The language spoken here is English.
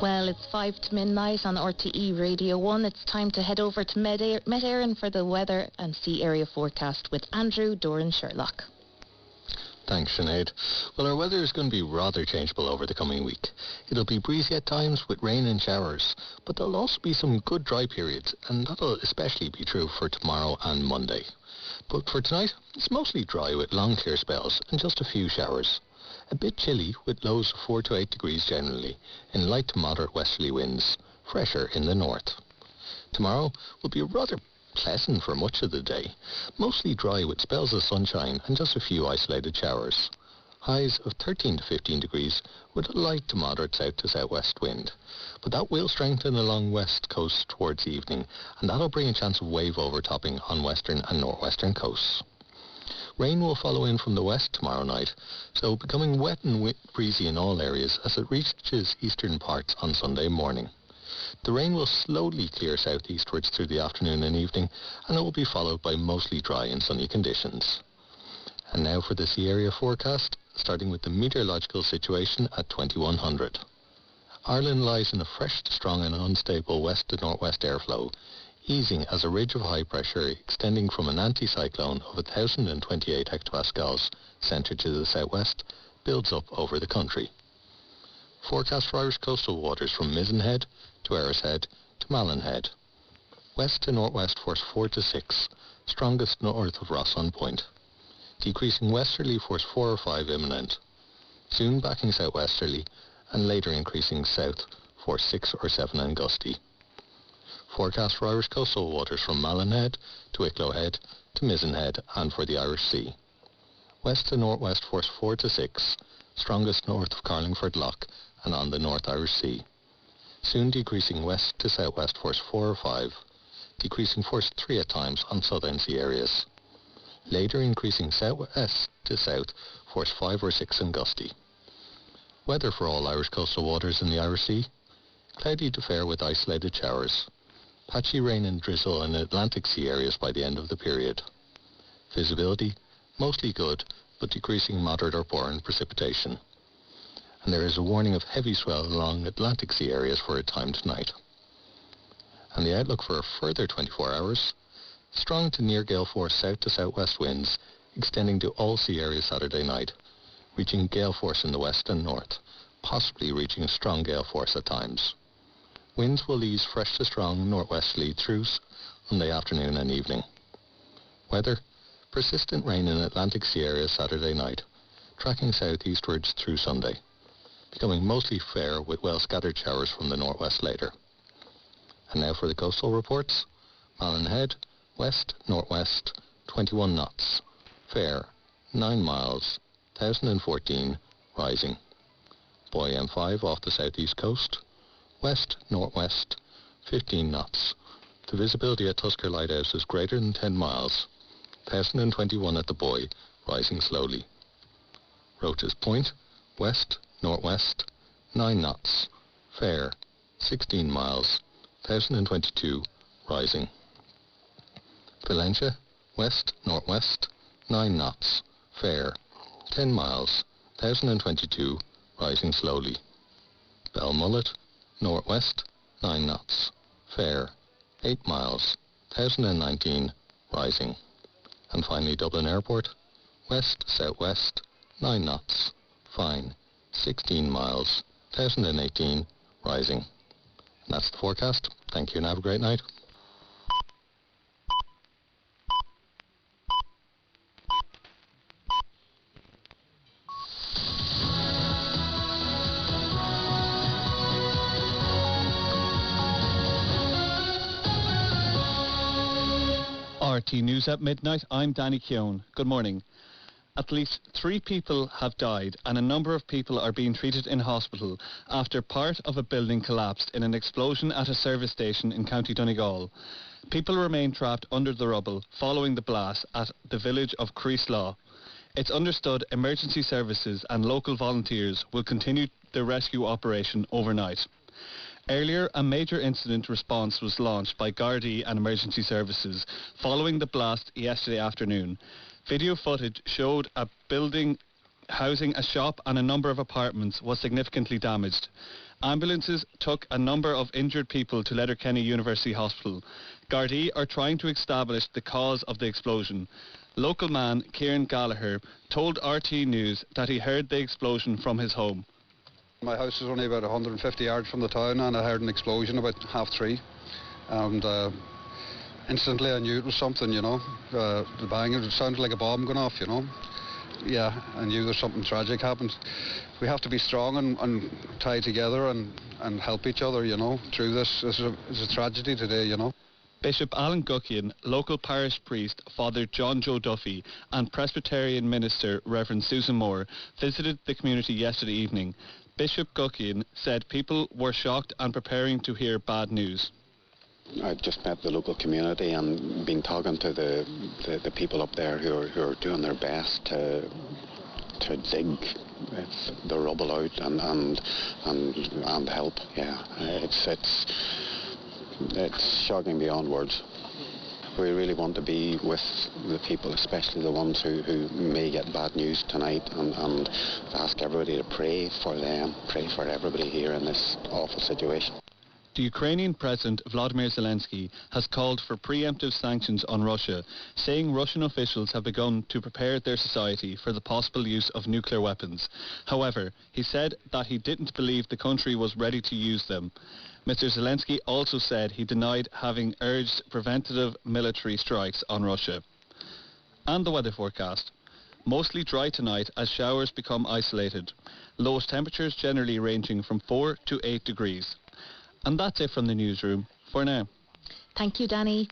Well, it's 5 to midnight on RTE Radio 1. It's time to head over to Met Éireann for the weather and sea area forecast with Andrew Doran Sherlock. Thanks, Sinead. Well, our weather is going to be rather changeable over the coming week. It'll be breezy at times with rain and showers, but there'll also be some good dry periods, and that'll especially be true for tomorrow and Monday. But for tonight, it's mostly dry with long clear spells and just a few showers. A bit chilly with lows of 4 to 8 degrees generally, in light to moderate westerly winds, fresher in the north. Tomorrow will be rather pleasant for much of the day, mostly dry with spells of sunshine and just a few isolated showers. Highs of 13 to 15 degrees with a light to moderate south to southwest wind, but that will strengthen along west coast towards evening, and that'll bring a chance of wave overtopping on western and northwestern coasts. Rain will follow in from the west tomorrow night, so becoming wet and breezy in all areas as it reaches eastern parts on Sunday morning. The rain will slowly clear southeastwards through the afternoon and evening, and it will be followed by mostly dry and sunny conditions. And now for the sea area forecast, starting with the meteorological situation at 2100. Ireland lies in a fresh to strong and unstable west to northwest airflow, easing as a ridge of high pressure extending from an anticyclone of 1,028 hectopascals centred to the southwest builds up over the country. Forecast for Irish coastal waters from Mizen Head to Erris Head to Malin Head. West to northwest force 4 to 6, strongest north of Rosson Point. Decreasing westerly force 4 or 5 imminent. Soon backing southwesterly and later increasing south force 6 or 7 and gusty. Forecast for Irish coastal waters from Malin Head to Wicklow Head to Mizen Head and for the Irish Sea. West to northwest force 4 to 6, strongest north of Carlingford Lough and on the North Irish Sea. Soon decreasing west to southwest force 4 or 5, decreasing force 3 at times on southern sea areas. Later increasing southwest to south force 5 or 6 and gusty. Weather for all Irish coastal waters in the Irish Sea. Cloudy to fair with isolated showers. Patchy rain and drizzle in Atlantic Sea areas by the end of the period. Visibility, mostly good, but decreasing moderate or poor in precipitation. And there is a warning of heavy swell along Atlantic Sea areas for a time tonight. And the outlook for a further 24 hours, strong to near gale force south to southwest winds, extending to all sea areas Saturday night, reaching gale force in the west and north, possibly reaching strong gale force at times. Winds will ease fresh to strong northwesterly through Sunday afternoon and evening. Weather, persistent rain in Atlantic Sea areas Saturday night, tracking southeastwards through Sunday, becoming mostly fair with well-scattered showers from the northwest later. And now for the coastal reports. Malin Head, west, northwest, 21 knots. Fair, 9 miles, 1,014, rising. Buoy M5 off the southeast coast. West, northwest, 15 knots. The visibility at Tusker Lighthouse is greater than 10 miles. 1,021 at the buoy, rising slowly. Roaches Point, west, northwest, 9 knots. Fair, 16 miles, 1,022, rising. Valentia, west, northwest, 9 knots. Fair, 10 miles, 1,022, rising slowly. Belmullet, northwest, 9 knots. Fair, 8 miles, 1,019, rising. And finally Dublin Airport, west, southwest, 9 knots. Fine, 16 miles, 1,018, rising. And that's the forecast. Thank you and have a great night. RT News at midnight, I'm Danny Keown. Good morning. At least 3 people have died and a number of people are being treated in hospital after part of a building collapsed in an explosion at a service station in County Donegal. People remain trapped under the rubble following the blast at the village of Creeslaw. It's understood emergency services and local volunteers will continue the rescue operation overnight. Earlier, a major incident response was launched by Gardaí and emergency services following the blast yesterday afternoon. Video footage showed a building housing a shop and a number of apartments, was significantly damaged. Ambulances took a number of injured people to Letterkenny University Hospital. Gardaí are trying to establish the cause of the explosion. Local man Kieran Gallagher told RTE News that he heard the explosion from his home. My house is only about 150 yards from the town, and I heard an explosion about 3:30. And instantly I knew it was something, the bang, it sounded like a bomb going off, Yeah, I knew there's something tragic happened. We have to be strong and tie together and help each other, through this. It's a tragedy today, Bishop Alan Guckian, local parish priest Father John Joe Duffy and Presbyterian minister Reverend Susan Moore visited the community yesterday evening. Bishop Guckian said people were shocked and preparing to hear bad news. I've just met the local community and been talking to the people up there who are doing their best to dig the rubble out and help. Yeah, it's shocking beyond words. We really want to be with the people, especially the ones who may get bad news tonight, and ask everybody to pray for them, pray for everybody here in this awful situation. The Ukrainian President Vladimir Zelensky has called for preemptive sanctions on Russia, saying Russian officials have begun to prepare their society for the possible use of nuclear weapons. However, he said that he didn't believe the country was ready to use them. Mr. Zelensky also said he denied having urged preventative military strikes on Russia. And the weather forecast. Mostly dry tonight as showers become isolated. Lowest temperatures generally ranging from 4 to 8 degrees. And that's it from the newsroom for now. Thank you, Danny.